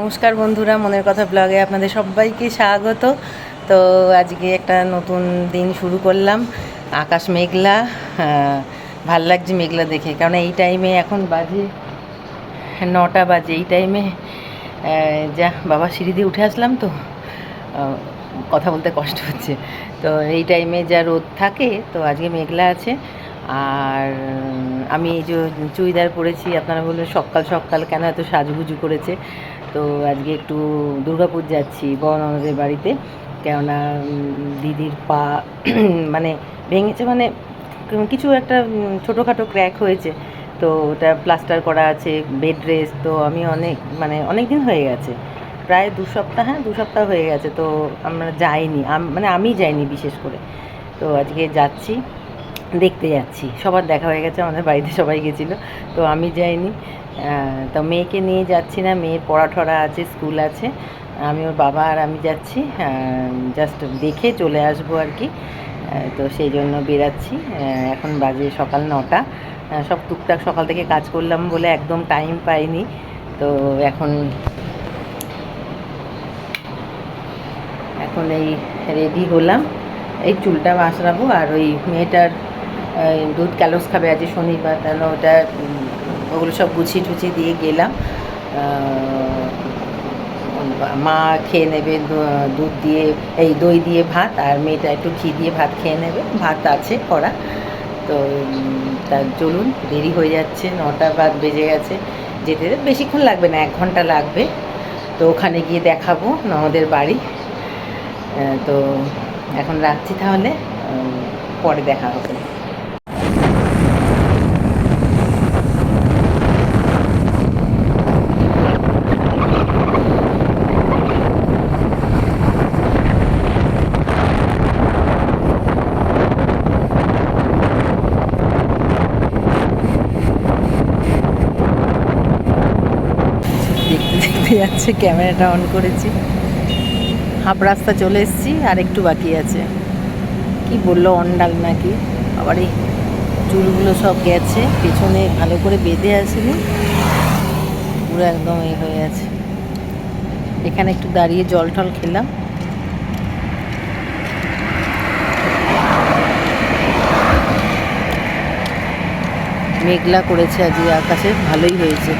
নমস্কার বন্ধুরা, মনের কথা ব্লগে আপনাদের সবাইকে স্বাগত। তো আজকে একটা নতুন দিন শুরু করলাম। আকাশ মেঘলা, ভাল লাগছে মেঘলা দেখে, কারণ এই টাইমে এখন বাজে 9টা বাজে। এই টাইমে যা বাবা সিঁড়ি দিয়ে উঠে আসলাম তো কথা বলতে কষ্ট হচ্ছে। তো এই টাইমে যা রোদ থাকে, তো আজকে মেঘলা আছে। আর আমি এই যে চুড়িদার পরেছি, আপনারা বলবেন সকাল সকাল কেন এত সাজুগুজু করেছে। তো আজকে একটু দুর্গাপুর যাচ্ছি বড়ননদের বাড়িতে, কেননা দিদির পা মানে ভেঙেছে, মানে কিছু একটা ছোটোখাটো ক্র্যাক হয়েছে। তো ওটা প্লাস্টার করা আছে, বেড রেস্ট। তো আমি অনেক দিন হয়ে গেছে, প্রায় 2 সপ্তাহ, 2 সপ্তাহ হয়ে গেছে। তো আমরা যাইনি, আমি যাইনি বিশেষ করে। তো আজকে যাচ্ছি, দেখতে যাচ্ছি। সবার দেখা হয়ে গেছে, আমাদের বাড়িতে সবাই গেছিলো, তো আমি যাইনি। তো মেয়েকে নিয়ে যাচ্ছি না, মেয়ের পড়াঠরা আছে, স্কুল আছে। আমি ওর বাবা আর আমি যাচ্ছি, জাস্ট দেখে চলে আসবো আর কি। তো সেই জন্য বেরাচ্ছি। এখন বাজে সকাল 9টা। সব টুকটাক সকাল থেকে কাজ করলাম বলে একদম টাইম পাইনি। তো এখন এই রেডি হলাম, এই চুলটা আঁচড়াবো। আর ওই মেয়েটার দুধ ক্যালোস খাবে, আজ শনিবার, কেন ওটা ওগুলো সব গুছিয়ে টুছিয়ে দিয়ে গেলাম। মা খেয়ে নেবে দুধ দিয়ে, এই দই দিয়ে ভাত, আর মেয়েটা একটু ঘি দিয়ে ভাত খেয়ে নেবে, ভাত আছে করা। তো তার চলুন, দেরি হয়ে যাচ্ছে, 9টা বেজে গেছে। যেতে বেশিক্ষণ লাগবে না, 1 ঘন্টা লাগবে। তো ওখানে গিয়ে দেখাবো আমাদের বাড়ি। তো এখন রাখছি তাহলে, পরে দেখা হবে। দেখতে দেখতে যাচ্ছে, ক্যামেরাটা অন করেছি। হাফ রাস্তা চলে এসেছি, আর একটু বাকি আছে। কি বললো, অন্ডাল নাকি? আবার এই চুলগুলো সব গেছে, পেছনে ভালো করে বেঁধে আসেনি, পুরো একদম এই হয়ে আছে। এখানে একটু দাঁড়িয়ে জল টল খেলাম। মেঘলা করেছে আজকে আকাশে, ভালোই হয়েছে,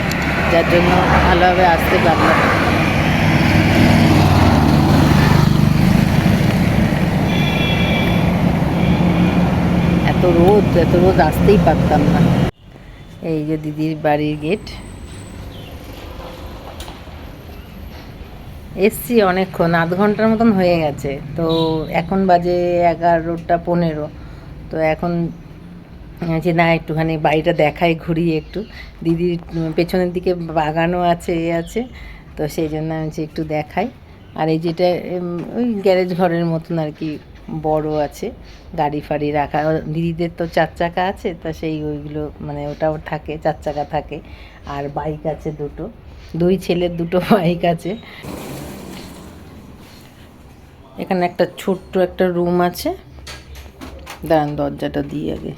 যার জন্য ভালোভাবে আসতে পারলাম। এত রোদ আসতেই পারতাম না। এই যে দিদির বাড়ির গেট, এসছি অনেকক্ষণ, 0.5 ঘন্টার মতন হয়ে গেছে। তো এখন বাজে 11টা 15। তো এখন যে না, একটুখানি বাড়িটা দেখাই, ঘুরিয়ে একটু। দিদির পেছনের দিকে বাগানও আছে, আছে। তো সেই জন্য আমি একটু দেখাই। আর এই যেটা ওই গ্যারেজ ঘরের মতন আর কি, বড় আছে, গাড়ি ফাড়ি রাখা। দিদিদের তো 4 চাকা আছে, তা সেই ওইগুলো ওটাও থাকে, 4 চাকা থাকে। আর বাইক আছে দুটো, 2 ছেলের 2টো বাইক আছে। এখানে একটা ছোট্ট একটা রুম আছে, দাঁড়ান দরজাটা দিয়ে আগে।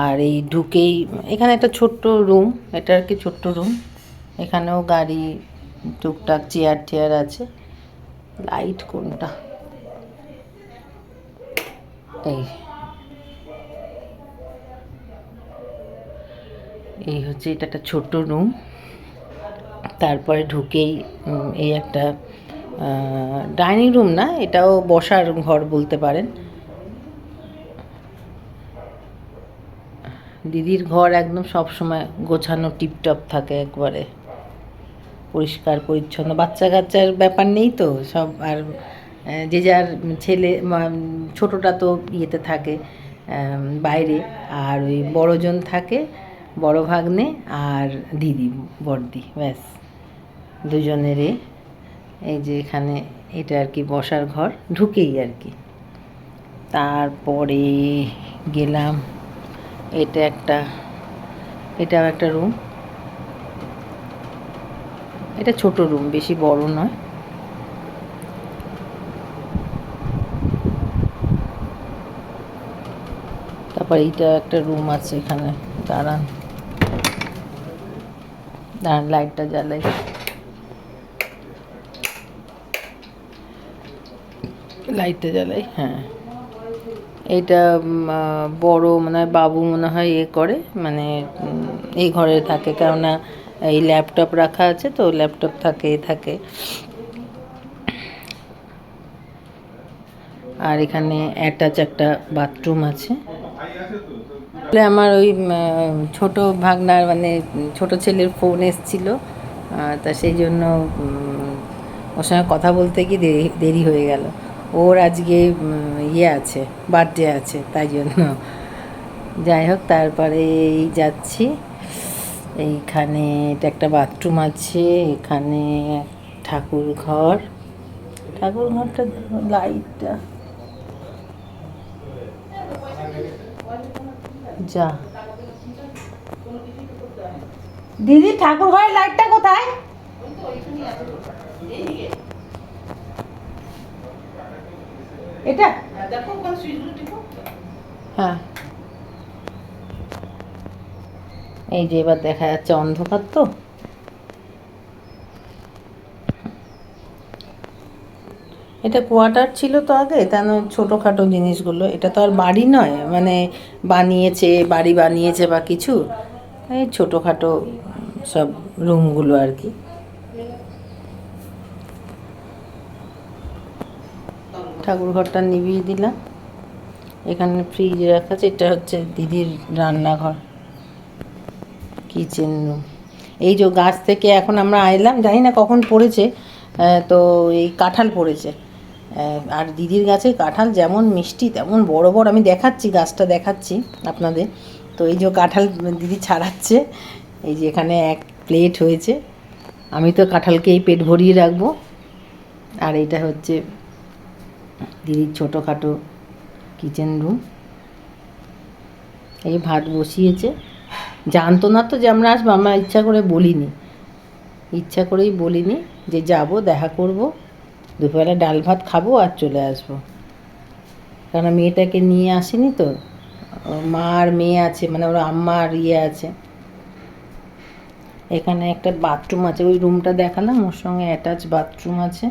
আর এই ঢুকেই এখানে একটা ছোট্ট রুম, এটা আর কি ছোট্ট রুম। এখানেও গাড়ি টুকটাক, চেয়ার টেয়ার আছে। লাইট কোনটা? এই হচ্ছে, এটা একটা ছোট্ট রুম। তারপরে ঢুকেই এই একটা ডাইনিং রুম না, এটাও বসার ঘর বলতে পারেন। দিদির ঘর একদম সব সময় গোছানো, টিপটপ থাকে, একবারে পরিষ্কার পরিচ্ছন্ন। বাচ্চা কাচ্চার ব্যাপার নেই তো সব। আর যে যার ছেলে, ছোটোটা তো ইয়েতে থাকে, বাইরে। আর ওই বড়জন থাকে, বড় ভাগ্নে আর দিদি, বড়দি, ব্যাস দুজনেরই। এই যে এখানে এটা আর কি বসার ঘর, ঢুকেই আর কি। তারপরে গেলাম, এটাও একটা রুম। এটা ছোট রুম, বেশি বড় নয়। তারপর এইটা একটা রুম আছে এখানে, দাঁড়ান দাঁড়ান লাইটটা জ্বালাই। লাইটটা জ্বালাই, হ্যাঁ। এইটা বড় মনে হয় বাবু মনে হয় করে, মানে এই ঘরে থাকে, কেননা এই ল্যাপটপ রাখা আছে তো, ল্যাপটপ থাকে। আর এখানে অ্যাটাচ একটা বাথরুম আছে। আমার ওই ছোট ভাগনার মানে ছোট ছেলের ফোন এসেছিল, তা সেই জন্য ওর সঙ্গে কথা বলতে গিয়ে দেরি হয়ে গেল। ওর আজকে ইয়ে আছে, বার্থডে আছে, তাই জন্য। যাই হোক, তারপরে এই যাচ্ছি। এইখানে এটা একটা বাথরুম আছে, এখানে ঠাকুরঘরটা লাইটটা যা। দিদি ঠাকুর ঘরের লাইটটা কোথায়? এটা হ্যাঁ, এই যে এবার দেখা যাচ্ছে, অন্ধকার তো। এটা কোয়ার্টার ছিল তো আগে, তেন ছোটোখাটো জিনিসগুলো, এটা তো আর বাড়ি নয়, মানে বাড়ি বানিয়েছে বা কিছু, এই ছোটোখাটো সব রুমগুলো আর কি। ঠাকুর ঘরটা নিভিয়ে দিলাম। এখানে ফ্রিজ রাখা আছে, এটা হচ্ছে দিদির রান্নাঘর, কিচেন রুম। এই যে গাছ থেকে এখন আমরা আইলাম, জানি না কখন পড়েছে, তো এই কাঁঠাল পড়েছে। আর দিদির গাছে কাঁঠাল যেমন মিষ্টি তেমন বড় বড়, আমি দেখাচ্ছি, গাছটা দেখাচ্ছি আপনাদের। তো এই যে কাঁঠাল দিদি ছাড়াচ্ছে, এই যে এখানে এক প্লেট হয়েছে, আমি তো কাঁঠালকেই পেট ভরিয়ে রাখবো। আর এইটা হচ্ছে দিদির ছোটোখাটো কিচেন রুম। এই ভাত বসিয়েছে, জানতো না তো যে আমরা আসবো, আমরা ইচ্ছা করেই বলিনি যে যাব, দেখা করব, দুপুরবেলা ডাল ভাত খাবো আর চলে আসবো। কারণ মেয়েটাকে নিয়ে আসিনি তো, মা আর মেয়ে আছে, মানে ওর আম্মা আর ইয়ে আছে। এখানে একটা বাথরুম আছে, ওই রুমটা দেখালাম, ওর সঙ্গে অ্যাটাচ বাথরুম আছে।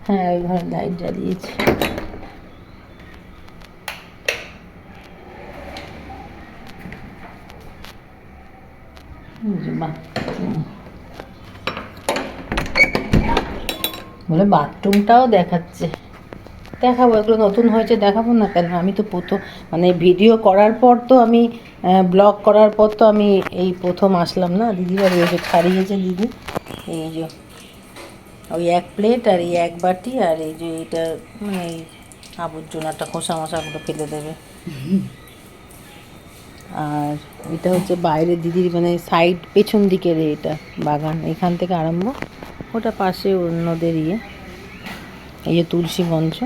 হ্যাঁ, ওই ঘরে লাইট জ্বালিয়েছে। বলে বাথরুমটাও দেখাচ্ছে, দেখাবো, এগুলো নতুন হয়েছে, দেখাবো না কেন? আমি তো মানে ভিডিও করার পর তো আমি, ব্লগ করার পর তো আমি এই প্রথম আসলাম না দিদি বাড়ি, এসে ছাড়িয়েছে দিদি। এই যে ওই এক প্লেট আর এই এক বাটি, আর এই যে এটা মানে এই আবর্জনাটা খোসা মশাগুলো ফেলে দেবে। আর এটা হচ্ছে বাইরে দিদির মানে সাইড পেছন দিকের এটা বাগান, এখান থেকে আরম্ভ, ওটা পাশে অন্যদের ইয়ে। এই যে তুলসী মঞ্চ,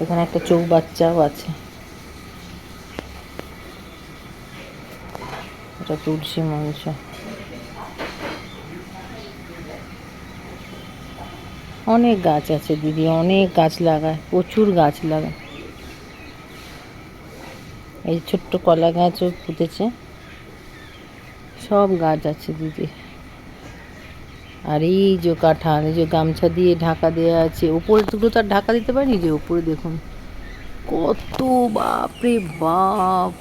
এখানে একটা চৌবাচ্চাও আছে, এটা তুলসী মঞ্চ। অনেক গাছ আছে দিদি, অনেক গাছ লাগায়, প্রচুর গাছ লাগায়। এই ছোট্ট কলা গাছও পুঁতেছে, সব গাছ আছে দিদি। আর এই যে কাঁঠাল, এই যে গামছা দিয়ে ঢাকা দেওয়া আছে, উপরে টুকরো তো আর ঢাকা দিতে পারিনি, যে উপরে দেখুন কত, বাপরে বাপ,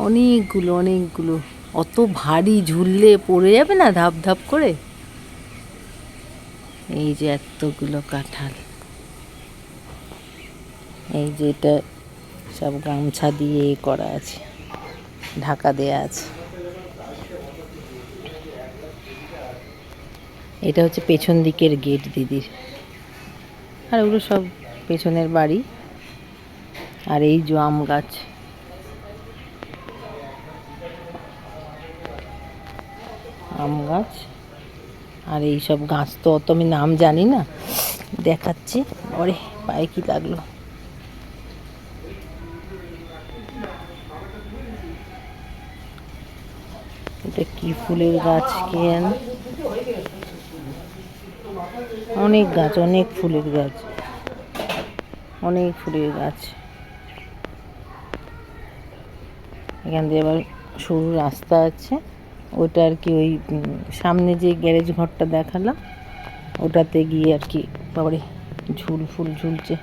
অনেকগুলো, অত ভারী, ঝুললে পড়ে যাবে না ধাপ ধাপ করে। এই যে এতগুলো কাঁঠাল, এই যে এটা সব গামছা দিয়ে করা আছে, ঢাকা দেয়া আছে। এটা হচ্ছে পেছন দিকের গেট দিদির, আর ওগুলো সব পেছনের বাড়ি। আর এই যে আম গাছ, আর এই সব গাছ তো অত আমি নাম জানি না, দেখাচ্ছি। ওরে পায়ে কি লাগলো। এটা কি ফুলের গাছ কে জানে, অনেক গাছ, অনেক ফুলের গাছ। এখান দিয়ে আবার সরু রাস্তা আছে, ওটা আর কি ওই সামনে যে গ্যারেজ ঘরটা দেখালাম ওটাতে গিয়ে আর কি বাবারে ঝুল ফুল ঝুলছে।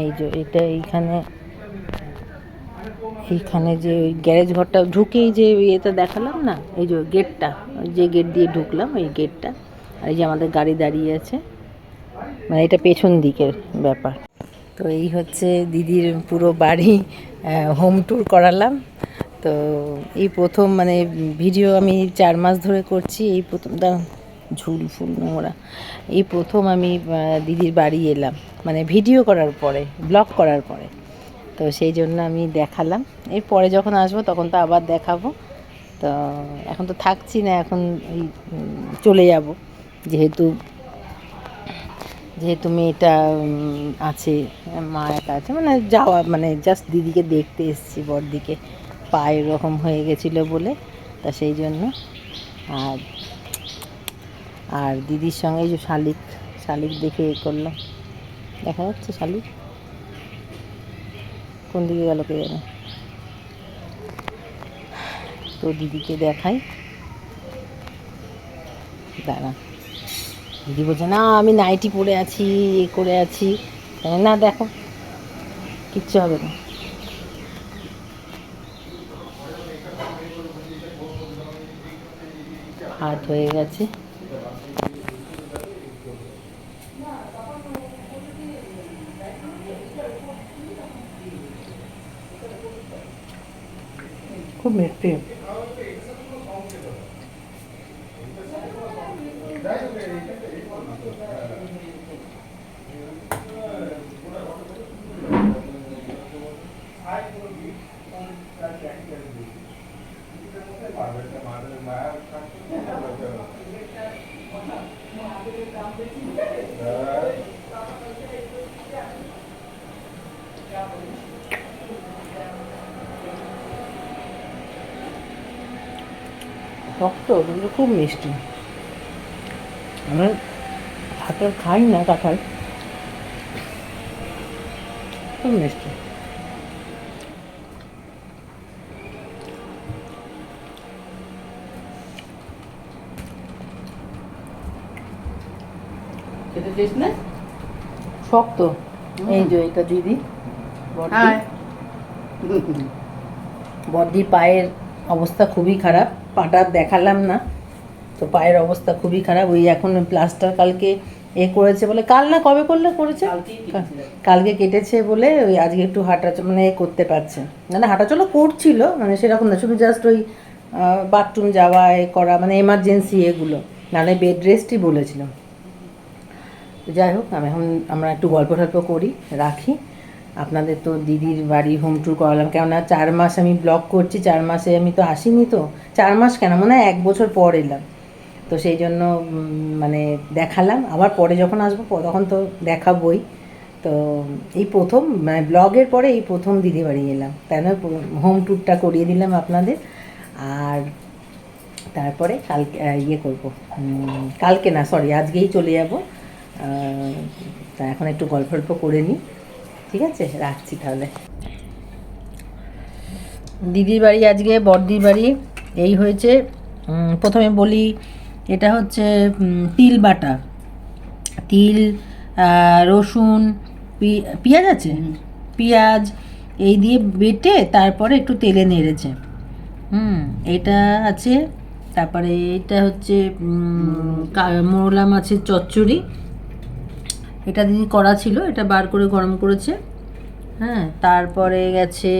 এই যে এটা এইখানে যে ওই গ্যারেজ ঘরটা ঢুকেই যে ইয়েটা দেখালাম না, এই যে গেটটা, যে গেট দিয়ে ঢুকলাম ওই গেটটা, আর এই যে আমাদের গাড়ি দাঁড়িয়ে আছে, মানে এটা পেছন দিকের ব্যাপার। তো এই হচ্ছে দিদির পুরো বাড়ি হোম ট্যুর করালাম। তো এই প্রথম মানে ভিডিও আমি 4 মাস ধরে করছি, এই প্রথম ঝুল ফুল নোংরা, এই প্রথম আমি দিদির বাড়ি এলাম, মানে ভিডিও করার পরে, ব্লগ করার পরে। তো সেই জন্য আমি দেখালাম, এর পরে যখন আসবো তখন তো আবার দেখাবো। তো এখন তো থাকছি না, এখন এই চলে যাব, যেহেতু মেয়েটা আছে, মা একা আছে, মানে যাওয়া মানে জাস্ট দিদিকে দেখতে এসেছি, বড়দিকে পায়ের রকম হয়ে গেছিলো বলে, তা সেই জন্য। আর দিদির সঙ্গে যে শালিক দেখে এ করলাম, দেখা যাচ্ছে শালিক কোন দিকে গেল কে জানে। তো দিদিকে দেখাই, দাঁড়া, দিদি বলছে না আমি নাইটি পরে আছি, এ করে আছি, না দেখো কিচ্ছু হবে না। হাত হয়ে গেছে, খুব মিষ্টি। শক্ত কিন্তু খুব মিষ্টি। আমরা কাঁঠাল খাই না, কাঁঠাল খুব মিষ্টি। খেতে চাইছ না? শক্ত। এই যে এটা দিদি, বড়দির পায়ের অবস্থা খুবই খারাপ, পাটা দেখালাম না, তো পায়ের অবস্থা খুবই খারাপ। ওই এখন প্লাস্টার কালকে এ করেছে বলে, কাল না কবে করেছে, কালকে কেটেছে বলে ওই আজকে একটু হাঁটা মানে করতে পারছে না, হাঁটাচলা করছিল, মানে সেরকম না, শুধু জাস্ট ওই বাথরুম যাওয়া এ করা, মানে এমার্জেন্সি এগুলো, নাহলে বেড রেস্টই বলেছিলাম। যাই হোক, আমরা একটু গল্প টল্প করি, রাখি। আপনাদের তো দিদির বাড়ি হোম ট্যুর করালাম, কেননা 4 মাস আমি ব্লগ করছি, 4 মাসে আমি তো আসিনি, তো 4 মাস কেন, মনে হয় 1 বছর পর এলাম, তো সেই জন্য মানে দেখালাম। আবার পরে যখন আসবো তখন তো দেখাবই। তো এই প্রথম মানে ব্লগের পরে এই প্রথম দিদি বাড়ি এলাম, তাই না, হোম ট্যুরটা করিয়ে দিলাম আপনাদের। আর তারপরে কালকে ইয়ে করবো, কালকে না সরি আজকেই চলে যাব। তা এখন একটু গল্প করে নিই, ঠিক আছে, রাখছি তাহলে। দিদির বাড়ি আজকে, বড়দির বাড়ি এই হয়েছে। প্রথমে বলি, এটা হচ্ছে তিল বাটা, তিল, রসুন, পেঁয়াজ আছে, পেঁয়াজ এই দিয়ে বেটে তারপরে একটু তেলে নেড়েছে। এটা আছে, তারপরে এটা হচ্ছে মোরলা মাছের চচ্চড়ি, এটা দিদি করা ছিল, এটা বার করে গরম করেছে। হ্যাঁ, তারপরে গেছে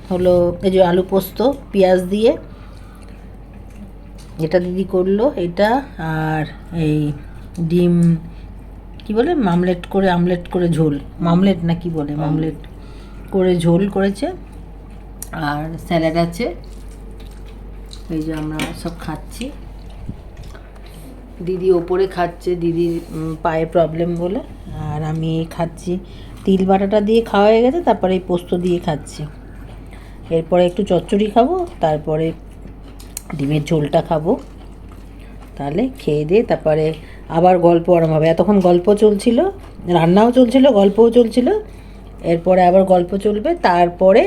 হলো এই যে আলু পোস্ত পেঁয়াজ দিয়ে, এটা দিদি করলো এটা। আর এই ডিম কি বলে, আমলেট করে ঝোল, মামলেট না কি বলে, মামলেট করে ঝোল করেছে। আর স্যালাড আছে, এই যে আমরা সব খাচ্ছি, দিদি ওপরে খাচ্ছে, দিদির পায়ে প্রবলেম বলে, আর আমি খাচ্ছি। তিল বাটাটা দিয়ে খাওয়া হয়ে গেছে, তারপরে এই পোস্ত দিয়ে খাচ্ছি, এরপরে একটু চচ্চড়ি খাবো, তারপরে ডিমের ঝোলটা খাবো। তাহলে খেয়ে দিয়ে তারপরে আবার গল্প আরম্ভ হবে। এতক্ষণ গল্প চলছিল, রান্নাও চলছিল, গল্পও চলছিল, এরপরে আবার গল্প চলবে, তারপরে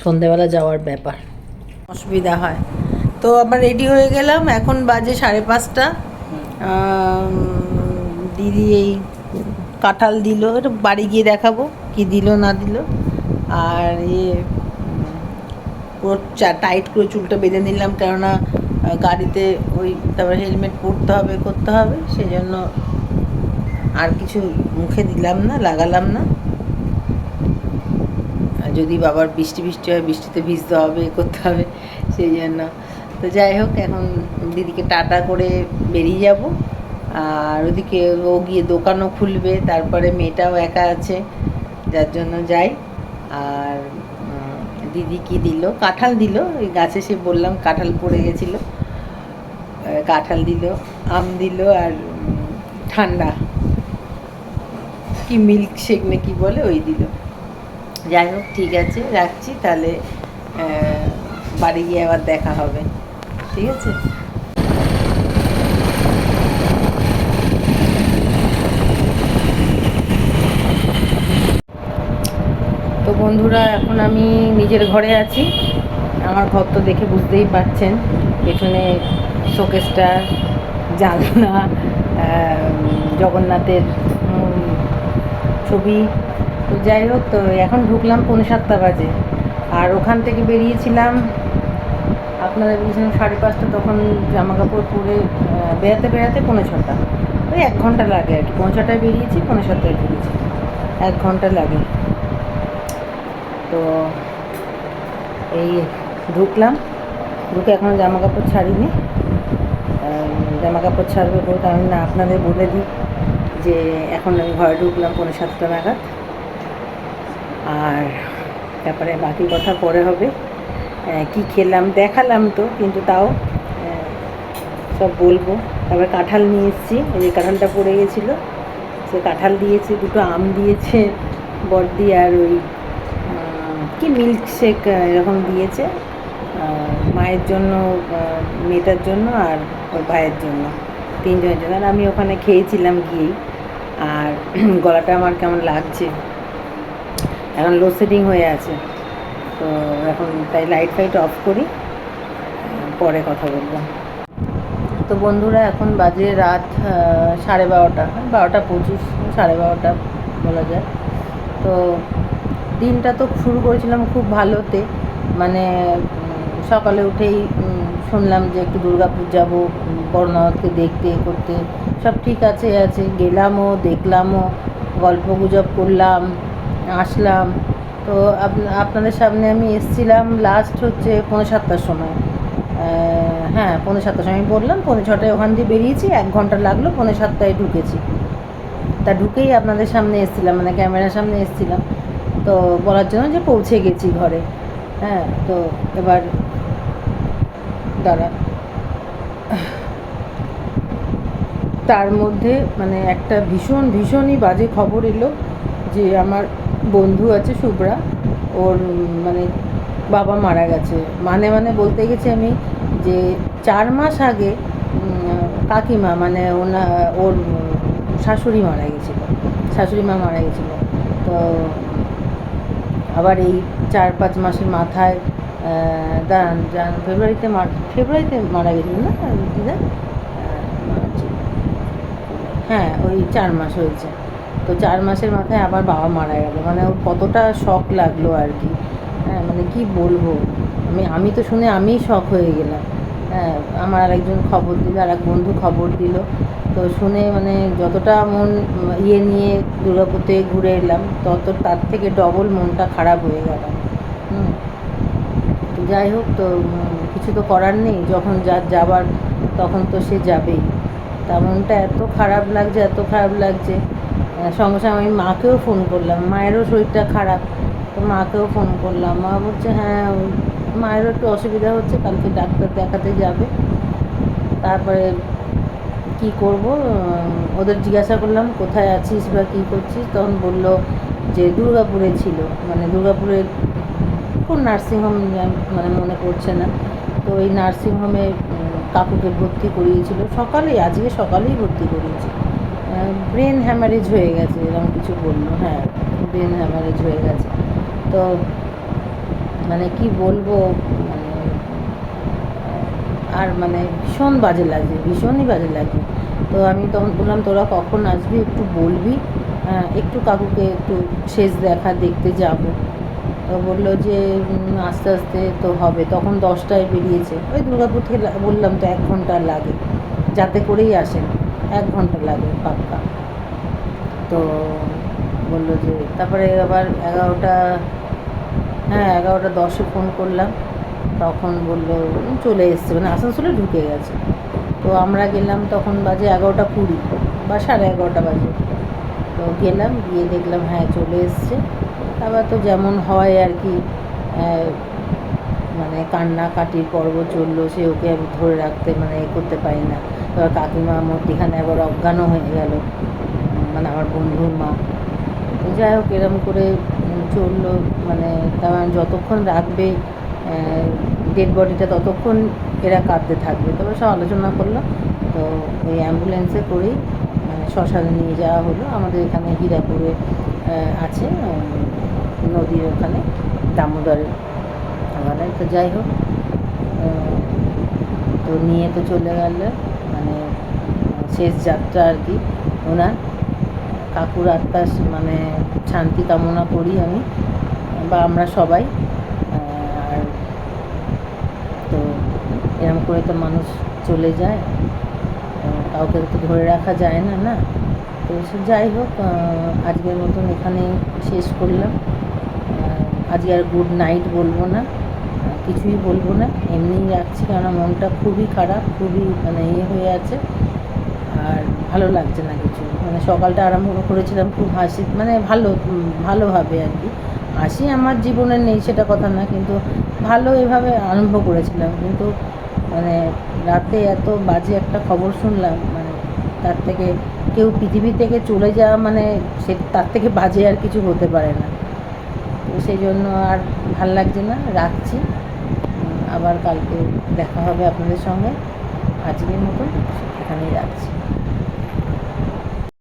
সন্ধেবেলা যাওয়ার ব্যাপার, অসুবিধা হয়। তো আবার রেডি হয়ে গেলাম, এখন বাজে 5:30। দিদি এই কাঁঠাল দিল, এটা বাড়ি গিয়ে দেখাবো কি দিল না দিল। আর পুরো টাইট করে চুলটা বেঁধে নিলাম, কেননা গাড়িতে ওই তারপরে হেলমেট পরতে হবে করতে হবে, সেই জন্য আর কিছু মুখে দিলাম না, লাগালাম না। যদি বাবার বৃষ্টি হয়, বৃষ্টিতে ভিজতে হবে করতে হবে, সেই জন্য। তো যাই হোক, এখন দিদিকে টাটা করে বেরিয়ে যাব। আর ওদিকে ও গিয়ে দোকানও খুলবে, তারপরে মেয়েটাও একা আছে, যার জন্য যাই। আর দিদি কি দিল, কাঁঠাল দিল, ওই গাছে সে বললাম কাঁঠাল পড়ে গেছিলো, কাঁঠাল দিল, আম দিল, আর ঠান্ডা কি মিল্ক শেক না কি বলে ওই দিল। যাই হোক, ঠিক আছে, রাখছি তাহলে, বাড়ি গিয়ে আবার দেখা হবে, ঠিক আছে। তো বন্ধুরা, এখন আমি নিজের ঘরে আছি। আমার ঘর তো দেখে বুঝতেই পারছেন, পেছনে শোকেসটা, জানলা, জগন্নাথের ছবি। তো যাই হোক, তো এখন ঢুকলাম 7:45 বাজে। আর ওখান থেকে বেরিয়েছিলাম, আপনাদের বলছিলাম 5:30, তখন জামা কাপড় পরে বেড়াতে 6:45, ওই 1 ঘন্টা লাগে আর কি। 6:45 বেরিয়েছি, 7:45 ঢুকেছি, 1 ঘন্টা লাগে। তো এই ঢুকলাম, ঢুকে এখনও জামা কাপড় ছাড়িনি, জামা কাপড় ছাড়বে বলতে আমি না আপনাদের বলে দিই যে এখন আমি ঘরে ঢুকলাম 6:45 নাগাদ। আর তারপরে বাকি কথা পরে হবে। কি খেলাম দেখালাম তো, কিন্তু তাও সব বলবো। তারপরে কাঁঠাল নিয়ে এসেছি, এই যে কাঁঠালটা পড়ে গেছিলো, সে কাঁঠাল দিয়েছে, 2টো আম দিয়েছে বড়দি, আর ওই কি মিল্ক শেক এরকম দিয়েছে, মায়ের জন্য, মেয়েটার জন্য, আর ওর ভাইয়ের জন্য, 3 জনের জন্য। আর আমি ওখানে খেয়েছিলাম গিয়েই। আর গলাটা আমার কেমন লাগছে, এখন লোডশেডিং হয়ে আছে, তো এখন তাই লাইট ফাইট অফ করি, পরে কথা বলবো। তো বন্ধুরা, এখন বাজে রাত 12:30, 12:25, 12:30 বলা যায়। তো দিনটা তো শুরু করেছিলাম খুব ভালোতে, মানে সকালে উঠেই শুনলাম যে একটু দুর্গাপুর যাবো, বড়নাথকে দেখতে করতে, সব ঠিক আছে, গেলামও, দেখলামও, গল্প গুজব করলাম, আসলাম। তো আপনাদের সামনে আমি এসেছিলাম লাস্ট হচ্ছে 7:45 সময়। হ্যাঁ, 7:45 সময় আমি বললাম, 6:45 ওখান দিয়ে বেরিয়েছি, 1 ঘন্টা লাগলো, 7:45 ঢুকেছি। তা ঢুকেই আপনাদের সামনে এসেছিলাম, মানে ক্যামেরার সামনে এসেছিলাম, তো বলার জন্য যে পৌঁছে গেছি ঘরে। হ্যাঁ, তো এবার দাঁড়া, তার মধ্যে মানে একটা ভীষণই বাজে খবর এলো যে আমার বন্ধু আছে শুভ্রা, ওর মানে বাবা মারা গেছে। মানে বলতে গেছি আমি যে 4 মাস আগে কাকিমা, মানে ওর শাশুড়ি মারা গেছিলো, শাশুড়ি মা মারা গেছিলো। তো আবার এই 4-5 মাসের মাথায় দাঁড়ান, ফেব্রুয়ারিতে মারা গেছিলো না দিদা? হ্যাঁ, ওই 4 মাস হয়েছে। তো 4 মাসের মাথায় আবার বাবা মারা গেল, মানে ওর কতটা শক লাগলো আর কি। হ্যাঁ, মানে কি বলবো, আমি তো শুনে আমিই শক হয়ে গেলাম। হ্যাঁ, আমার আরেকজন খবর দিল, আর এক বন্ধু খবর দিল, তো শুনে মানে যতটা মন নিয়ে দুর্গাপুর থেকে ঘুরে এলাম, তার থেকে ডবল মনটা খারাপ হয়ে গেল। যাই হোক, তো কিছু তো করার নেই, যখন যাবার তখন তো সে যাবেই। তা মনটা এত খারাপ লাগছে, সঙ্গে সঙ্গে আমি মাকেও ফোন করলাম, মায়েরও শরীরটা খারাপ, তো মাকেও ফোন করলাম। মা বলছে হ্যাঁ, মায়েরও একটু অসুবিধা হচ্ছে, কালকে ডাক্তার দেখাতে যাবে। তারপরে কি করব, ওদের জিজ্ঞাসা করলাম কোথায় আছিস বা কী করছিস, তখন বলল যে দুর্গাপুরে ছিল, মানে দুর্গাপুরের কোন নার্সিংহোম মানে মনে পড়ছে না। তো ওই নার্সিংহোমে কাকুকে ভর্তি করিয়েছিল আজকে সকালেই ভর্তি করিয়েছে। ব্রেন হ্যামারেজ হয়ে গেছে এরকম কিছু বললো। হ্যাঁ, ব্রেন হ্যামারেজ হয়ে গেছে। তো মানে কি বলবো, মানে আর মানে ভীষণ বাজে লাগে, ভীষণই বাজে লাগে। তো আমি তখন বললাম তোরা কখন আসবি একটু বলবি, একটু কাকুকে একটু শেষ দেখা দেখতে যাব। তো বললো যে আস্তে আস্তে তো হবে, তখন 10টায় বেরিয়েছে, ওই দুর্গাপুর থেকে বললাম তো 1 ঘন্টা লাগে, যাতে করেই আসেন 1 ঘন্টা লাগে পাক্কা। তো বললো যে তারপরে আবার 11টা, হ্যাঁ 11টা 10-এ ফোন করলাম, তখন বললো চলে এসছে, মানে আসানসোলে ঢুকে গেছে। তো আমরা গেলাম, তখন বাজে 11টা 20 বা 11:30 বাজে। তো গেলাম, গিয়ে দেখলাম হ্যাঁ চলে এসছে। আবার তো যেমন হয় আর কি, মানে কান্নাকাটির পর্ব চললো, সে ওকে আমি ধরে রাখতে মানে করতে পারি না। এবার কাকিমা মধ্যিখানে আবার অজ্ঞানও হয়ে গেল, মানে আমার বন্ধুর মা। তো যাই হোক এরম করে চললো, মানে কারণ যতক্ষণ রাখবে ডেড বডিটা ততক্ষণ এরা কাঁদতে থাকবে। তবে সব আলোচনা করলো, তো ওই অ্যাম্বুলেন্সে করেই মানে শ্মশানে নিয়ে যাওয়া হলো। আমাদের এখানে হীরাপুরে আছে নদীর ওখানে, দামোদরের ওখানে। তো যাই হোক, তো নিয়ে তো চলে গেল, মানে শেষ যাত্রা আর কি ওনার। কাকুর আত্মার মানে শান্তি কামনা করি আমি বা আমরা সবাই। আর তো এরম করে তো মানুষ চলে যায়, কাউকে তো ধরে রাখা যায় না, না। তো সে যাই হোক, আজকের মতন এখানেই শেষ করলাম। আজকে আর গুড নাইট বলবো না, কিছুই বলবো না, এমনিই রাখছি, কেননা মনটা খুবই খারাপ, খুবই মানে হয়ে আছে। আর ভালো লাগছে না কিছু, মানে সকালটা আরম্ভ করেছিলাম খুব হাসি, মানে ভালোভাবে আর কি। হাসি আমার জীবনে নেই সেটা কথা না, কিন্তু ভালো এভাবে আরম্ভ করেছিলাম, কিন্তু মানে রাতে এত বাজে একটা খবর শুনলাম, মানে তার থেকে কেউ পৃথিবী থেকে চলে যাওয়া মানে সে তার থেকে বাজে আর কিছু হতে পারে না। তো সেই জন্য আর ভাল লাগছে না, রাখছি। আবার কালকে দেখা হবে আপনাদের সঙ্গে। আজকের মতন এখানেই রাখছি।